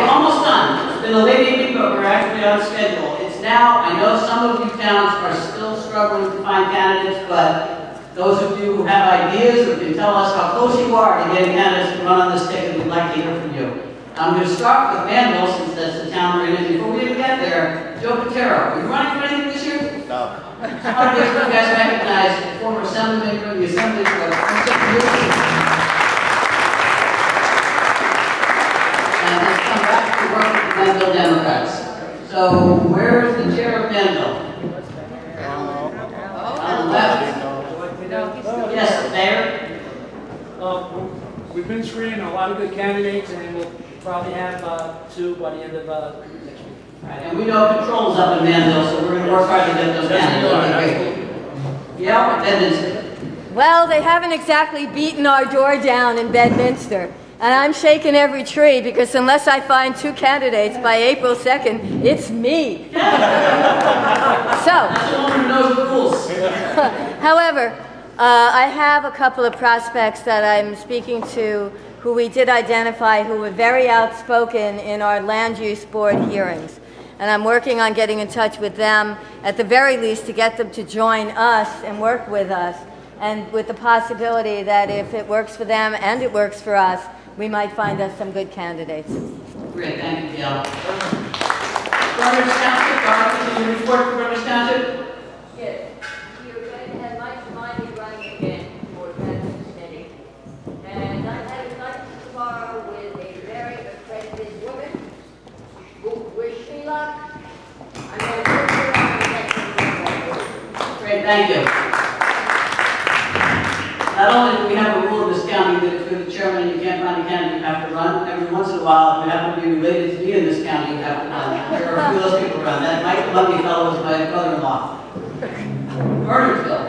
we're almost done. It's been a late evening, but we're actually on schedule. It's now, I know some of you towns are still struggling to find candidates, but those of you who have ideas or can tell us how close you are to getting candidates to run on this ticket, we'd like to hear from you. I'm going to start with Manville, since that's the town we're in, and before we even get there, Joe Patero, are you running for anything this year? No. How many of you guys recognize the former assembly member in the assembly for and has come back to work with the Manville Democrats. So, where is the chair of Manville? On the left. Yes, Mayor. We've been screening a lot of good candidates, and we'll probably have 2 by the end of next week. Right, and we know control's up in Manville, so we're going to work hard to get those candidates. Yeah, Bedminster. Well, they haven't exactly beaten our door down in Bedminster. And I'm shaking every tree because unless I find 2 candidates by April 2nd, it's me. So, that's the one who knows the rules. However, I have a couple of prospects that I'm speaking to who we did identify who were very outspoken in our land use board hearings. And I'm working on getting in touch with them, at the very least, to get them to join us and work with us. And with the possibility that if it works for them and it works for us, we might find us some good candidates. Great, thank you, Gail. Berners Township, Garth, can you report for Berners Township? Yes. You're going to have Mike Smiley running again for President Committee. And I had a lunch tomorrow with a very accredited woman. Wish me luck. I'm going to put her on the next. Great, thank you. Not only do we have a rule in this county that if you're the chairman and you can't find a candidate, you have to run. Every once in a while, if you happen to be related to me in this county, you have to run. There are a few of those people around. That Mike Lundy fellow is my brother-in-law. Burnersville.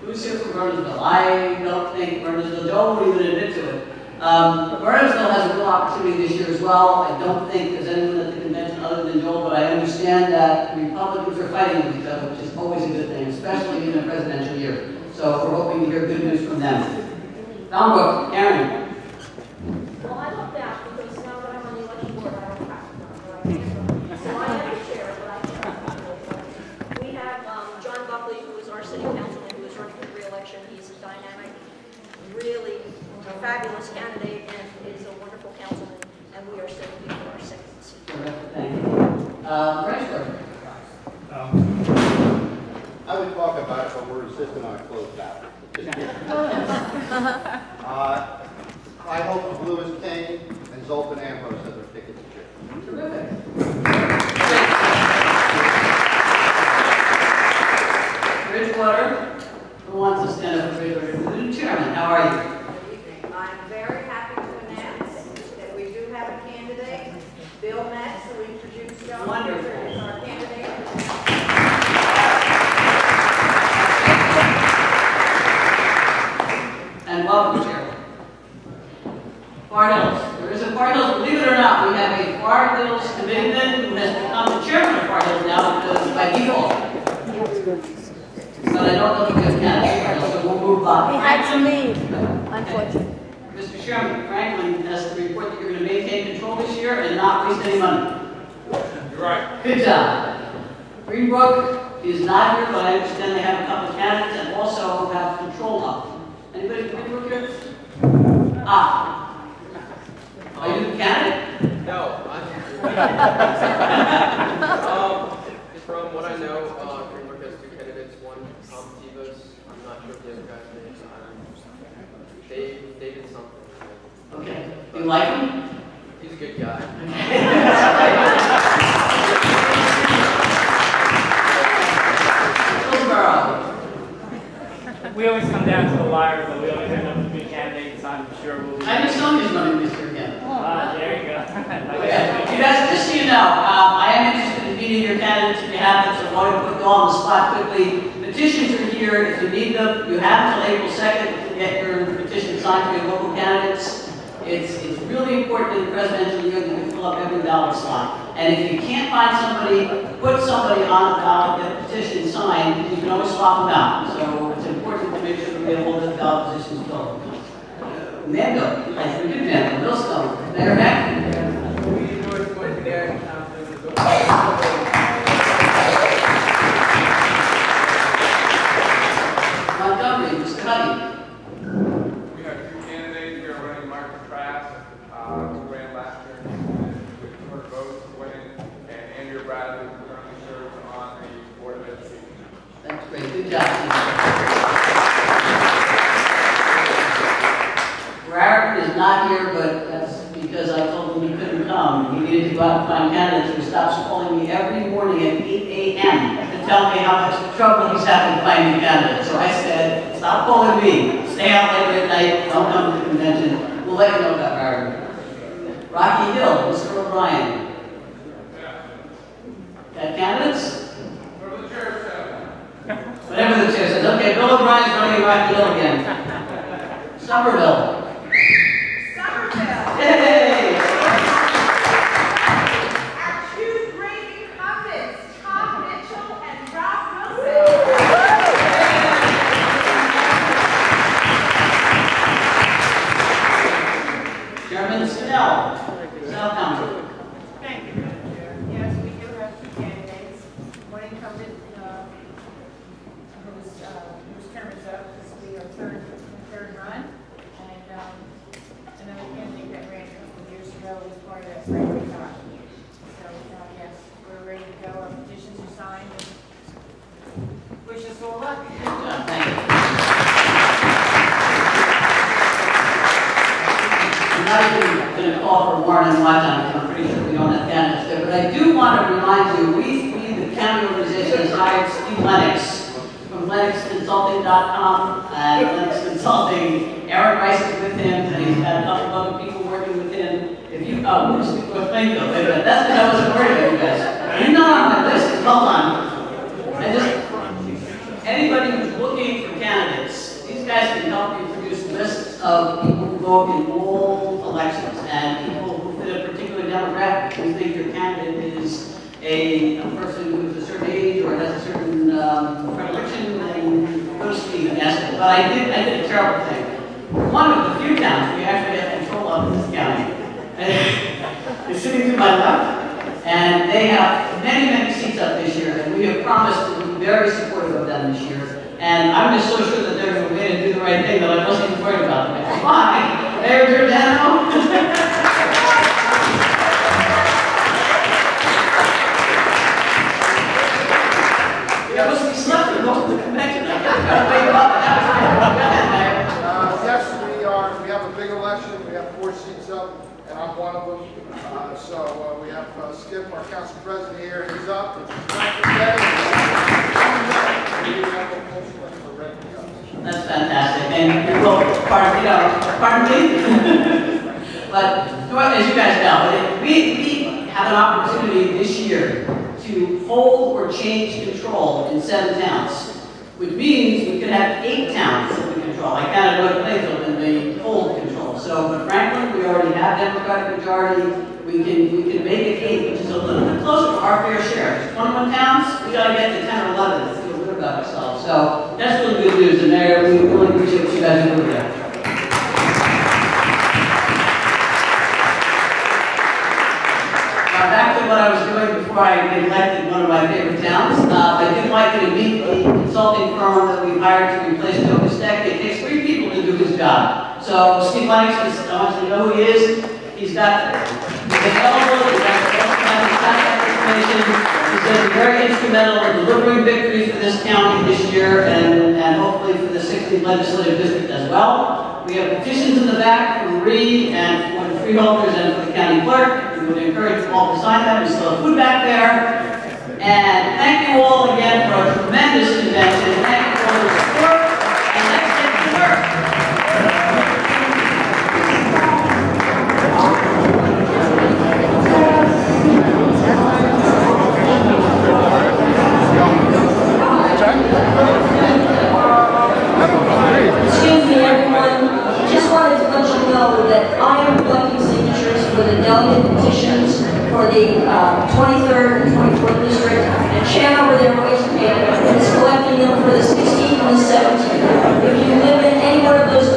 Who's here from Burnersville? I don't think Burnersville. Joe won't even admit to it. Burnersville has a real opportunity this year as well. I don't think there's anyone at the convention other than Joel, but I understand that Republicans are fighting with each other, which is always a good thing, especially in a presidential year. So we're hoping to hear good news from them. Falmouth, Karen. Well, I love that because now that I'm on the election board, I don't have to run, but I can run. So I am the chair, but I can't. We have John Buckley, who is our city councilman, who is running for re-election. He's a dynamic, really fabulous candidate, and is a wonderful councilman. And we are setting him for our second seat. Thank you. Rexford. I would talk about it, but we're insisting on a closed ballot. I hope the blue is king and Zoltan Ambrose has their ticket to chair. Terrific. Bridgewater, who wants to stand up for Bridgewater? The new chairman, how are you? Good evening. I'm very happy to announce that we do have a candidate, Bill Metz, who introduced John. Wonderful. Is our candidate. And welcome, Chair. Far Hills. There is a Far Hills, believe it or not, we have a Far Hills committeeman who has become the chairman of Far Hills now because by default. But I don't know if we have candidates, so we'll move on. He had to leave, unfortunately. Mr. Chairman, Franklin has to report that you're going to maintain control this year and not waste any money. You're right. Good job. Greenbrook is not here, but I understand they have a couple of candidates and also have control of. Anybody from Greenbrook here? Ah. Are you the candidate? No, from what I know, Greenbrook has 2 candidates. One, Tom Tivas. I'm not sure if the other guy's name is David something. Okay. Do you like him? He's a good guy. We always come down to the wire, but we always end up with good candidates. I'm sure we'll be. I knew somebody's running this year again. There you go. Okay. You guys, just so you know, I am interested in meeting your candidates if you have them, so I want to put you all on the spot quickly. Petitions are here. If you need them, you have until April 2nd to get your petition signed for your local candidates. It's really important in the presidential year that we fill up every ballot slot. And if you can't find somebody, put somebody on the ballot, get a petition signed, you can always swap them out. So it's important to make sure that we have all the ballot positions filled. Manville, I think Manville, Millstone, Mayor Beck. is not here, but that's because I told him he couldn't come. He needed to go out and find candidates, who stops calling me every morning at 8 a.m. to tell me how much trouble he's having finding candidates. So I said, stop calling me. Stay out later at night. Don't come to the convention. We'll let you know about Barry. Rocky Hill, Mr. O'Brien. Got candidates? Whatever the chair says. Okay, Bill O'Brien's running Rocky Hill again. Somerville. Somerset. Yay! Our two great incumbents, Tom Mitchell and Rob Wilson. Chairman Snell. Snell County. Thank you, Madam Chair. Yes, we do have two candidates. One incumbent whose term is up. This will be our third run. And another candidate that ran a couple of years ago was part of that Franklin Dock. So, yes, we're ready to go. Our petitions are signed. And wish us all luck. Thank you. I'm not even going to call for Warren and Watson because I'm pretty sure we don't have candidates there. But I do want to remind you, we the county organization, has hired Steve Lennox from LennoxConsulting.com and Lennox Consulting. Eric Rice is with him, and he's had a couple of other people working with him. If you, thank you. That's because I wasn't worried about you guys. You're not on my list. Hold on. Anybody who's looking for candidates, these guys can help you produce lists of people who vote in all elections and people who fit a particular demographic. We think your candidate is a person who's a certain age or has a certain predilection, and go to Steve and ask him. But I did a terrible thing. One of the few towns we actually have control of in this county is sitting to my left, and they have many, many seats up this year, and we have promised to be very supportive of them this year. And I'm just so sure that they're going to win and do the right thing that I wasn't even worried about them. Why? Mayor Giordano? I must be slept in most of the convention. I got to wake up and have Yes, we have a big election. We have 4 seats up, and I'm one of them. So we have Skip, our council president here. He's up. That's fantastic. And well, pardon me. But as you guys know, we have an opportunity this year to hold or change control in 7 towns, which means we could have 8 towns that we control. I counted North Plainfield and they hold control. So, but Franklin, we already have Democratic majority. We can make it 8, which is a little bit closer to our fair share. There's 21 towns. We got to get to 10 or 11 to feel good about ourselves. So that's really good news. And Mayor, we really appreciate what you guys are doing there. Back to what I was doing before I neglected one of my favorite towns. I did like you to meet the consulting firm that we hired to replace Joe Kostek. It takes 3 people to do his job. So Steve Lennox, I want you to know who he is. He's available, he's got his contact information. He's going to be very instrumental in delivering victory for this county this year and hopefully for the 16th legislative district as well. We have petitions in the back from Ree and for the freeholders and for the county clerk. We would encourage you all to sign them. We still have food back there. And thank you all again for a tremendous convention. Thank you for all your support. And let's get to work. Excuse me, everyone. Just wanted to let you know that I am collecting signatures for the delegate petitions for the 23rd and 24th district, and Chan over there is collecting them for the 16th and the 17th. If you live in any one of those